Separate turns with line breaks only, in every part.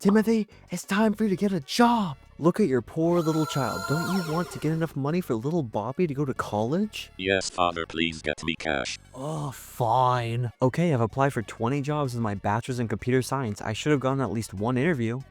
Timothy, it's time for you to get a job. Look at your poor little child. Don't you want to get enough money for little Bobby to go to college?
Yes, father, please get me cash.
Oh, fine. Okay, I've applied for 20 jobs with my bachelor's in computer science. I should have gotten at least one interview.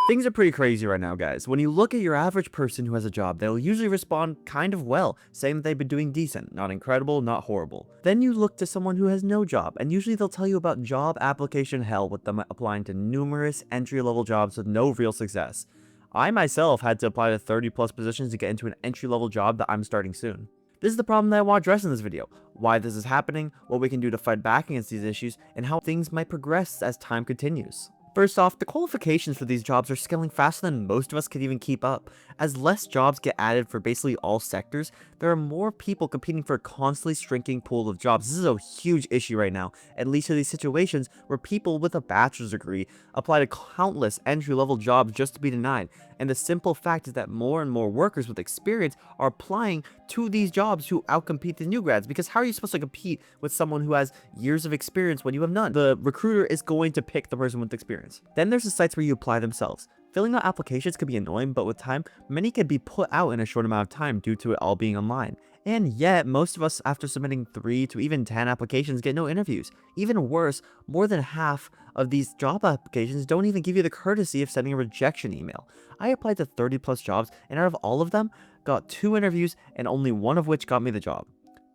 Things are pretty crazy right now, guys. When you look at your average person who has a job, they'll usually respond kind of well, saying that they've been doing decent, not incredible, not horrible. Then you look to someone who has no job, and usually they'll tell you about job application hell, with them applying to numerous entry-level jobs with no real success. I myself had to apply to 30 plus positions to get into an entry-level job that I'm starting soon. This is the problem that I want to address in this video, why this is happening, what we can do to fight back against these issues, and how things might progress as time continues. First off, the qualifications for these jobs are scaling faster than most of us could even keep up. As less jobs get added for basically all sectors, there are more people competing for a constantly shrinking pool of jobs. This is a huge issue right now, at least in these situations where people with a bachelor's degree apply to countless entry-level jobs just to be denied. And the simple fact is that more and more workers with experience are applying to these jobs who outcompete the new grads, because how are you supposed to compete with someone who has years of experience when you have none? The recruiter is going to pick the person with experience. Then there's the sites where you apply themselves. Filling out applications can be annoying, but with time, many can be put out in a short amount of time due to it all being online. And yet, most of us, after submitting 3 to even 10 applications, get no interviews. Even worse, more than half of these job applications don't even give you the courtesy of sending a rejection email. I applied to 30 plus jobs, and out of all of them, got 2 interviews, and only one of which got me the job.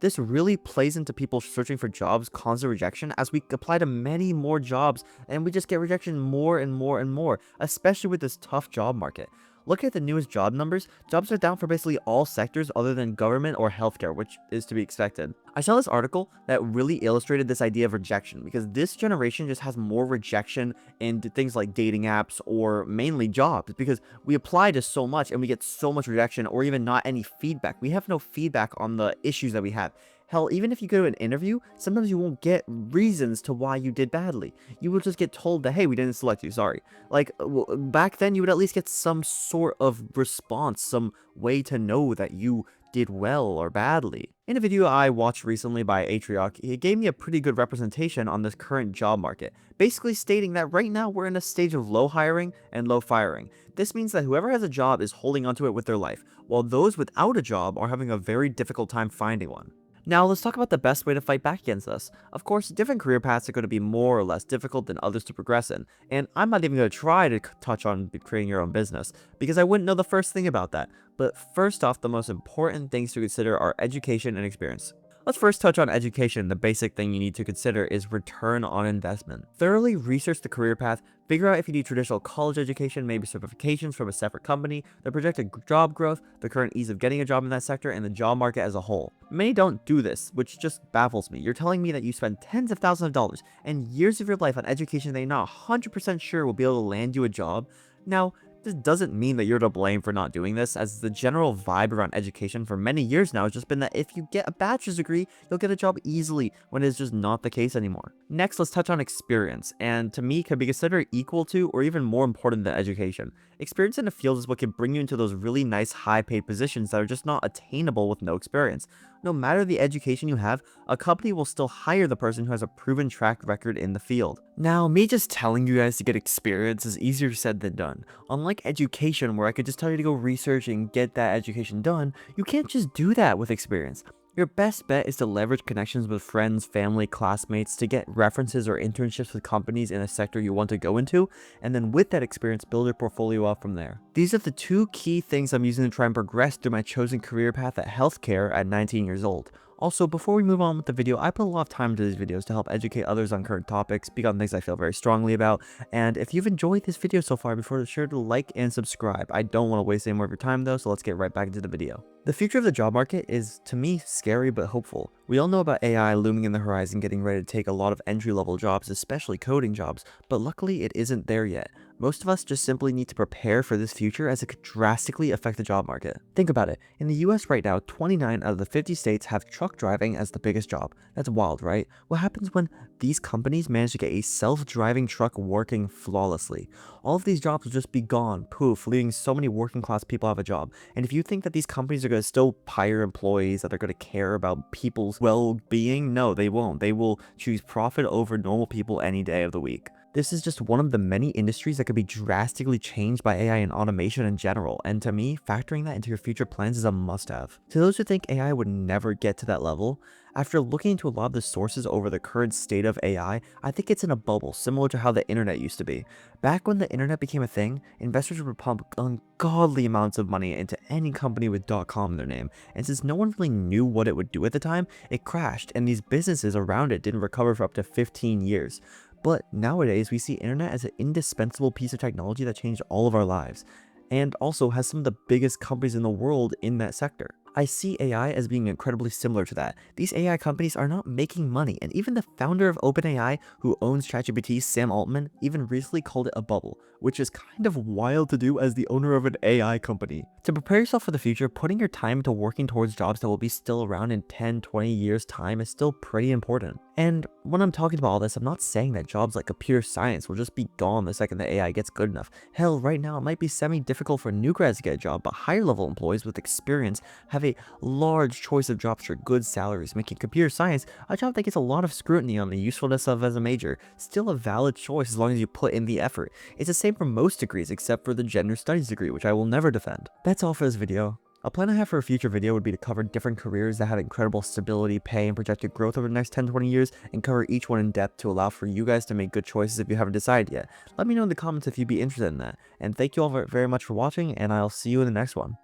This really plays into people searching for jobs, constant rejection, as we apply to many more jobs and we just get rejection more and more and more, especially with this tough job market. Look at the newest job numbers. Jobs are down for basically all sectors other than government or healthcare, which is to be expected. I saw this article that really illustrated this idea of rejection, because this generation just has more rejection in things like dating apps or mainly jobs, because we apply to so much and we get so much rejection or even not any feedback. We have no feedback on the issues that we have. Hell, even if you go to an interview, sometimes you won't get reasons to why you did badly. You will just get told that, hey, we didn't select you, sorry. Like, back then, you would at least get some sort of response, some way to know that you did well or badly. In a video I watched recently by Atrioc, he gave me a pretty good representation on this current job market, basically stating that right now we're in a stage of low hiring and low firing. This means that whoever has a job is holding onto it with their life, while those without a job are having a very difficult time finding one. Now, let's talk about the best way to fight back against this. Of course, different career paths are going to be more or less difficult than others to progress in, and I'm not even going to try to touch on creating your own business, because I wouldn't know the first thing about that. But first off, the most important things to consider are education and experience. Let's first touch on education. The basic thing you need to consider is return on investment. Thoroughly research the career path, figure out if you need traditional college education, maybe certifications from a separate company, the projected job growth, the current ease of getting a job in that sector, and the job market as a whole. Many don't do this, which just baffles me. You're telling me that you spend tens of thousands of dollars and years of your life on education that you're not 100% sure will be able to land you a job? Now, this doesn't mean that you're to blame for not doing this, as the general vibe around education for many years now has just been that if you get a bachelor's degree, you'll get a job easily, when it is just not the case anymore. Next, let's touch on experience, and to me can be considered equal to or even more important than education. Experience in a field is what can bring you into those really nice high-paid positions that are just not attainable with no experience. No matter the education you have, a company will still hire the person who has a proven track record in the field. Now, me just telling you guys to get experience is easier said than done. Unlike education, where I could just tell you to go research and get that education done, you can't just do that with experience. Your best bet is to leverage connections with friends, family, classmates to get references or internships with companies in a sector you want to go into, and then with that experience, build your portfolio up from there. These are the 2 key things I'm using to try and progress through my chosen career path at healthcare at 19 years old. Also, before we move on with the video, I put a lot of time into these videos to help educate others on current topics, speak on things I feel very strongly about, and if you've enjoyed this video so far, be sure to like and subscribe. I don't want to waste any more of your time though, so let's get right back into the video. The future of the job market is, to me, scary but hopeful. We all know about AI looming in the horizon, getting ready to take a lot of entry-level jobs, especially coding jobs, but luckily it isn't there yet. Most of us just simply need to prepare for this future, as it could drastically affect the job market. Think about it. In the US right now, 29 out of the 50 states have truck driving as the biggest job. That's wild, right? What happens when these companies manage to get a self-driving truck working flawlessly? All of these jobs will just be gone, poof, leaving so many working class people out of a job. And if you think that these companies are going to still hire employees, that they're going to care about people's well-being, no, they won't. They will choose profit over normal people any day of the week. This is just one of the many industries that could be drastically changed by AI and automation in general, and to me, factoring that into your future plans is a must-have. To those who think AI would never get to that level, after looking into a lot of the sources over the current state of AI, I think it's in a bubble, similar to how the internet used to be. Back when the internet became a thing, investors would pump ungodly amounts of money into any company with .com in their name, and since no one really knew what it would do at the time, it crashed, and these businesses around it didn't recover for up to 15 years. But nowadays, we see internet as an indispensable piece of technology that changed all of our lives, and also has some of the biggest companies in the world in that sector. I see AI as being incredibly similar to that. These AI companies are not making money, and even the founder of OpenAI, who owns ChatGPT, Sam Altman, even recently called it a bubble, which is kind of wild to do as the owner of an AI company. To prepare yourself for the future, putting your time into working towards jobs that will be still around in 10, 20 years time is still pretty important. And when I'm talking about all this, I'm not saying that jobs like computer science will just be gone the second the AI gets good enough. Hell, right now it might be semi-difficult for new grads to get a job, but higher level employees with experience have a large choice of jobs for good salaries, making computer science a job that gets a lot of scrutiny on the usefulness of as a major, still a valid choice as long as you put in the effort. It's the same for most degrees except for the gender studies degree, which I will never defend. That's all for this video. A plan I have for a future video would be to cover different careers that have incredible stability, pay, and projected growth over the next 10-20 years, and cover each one in depth to allow for you guys to make good choices if you haven't decided yet. Let me know in the comments if you'd be interested in that. And thank you all very much for watching, and I'll see you in the next one.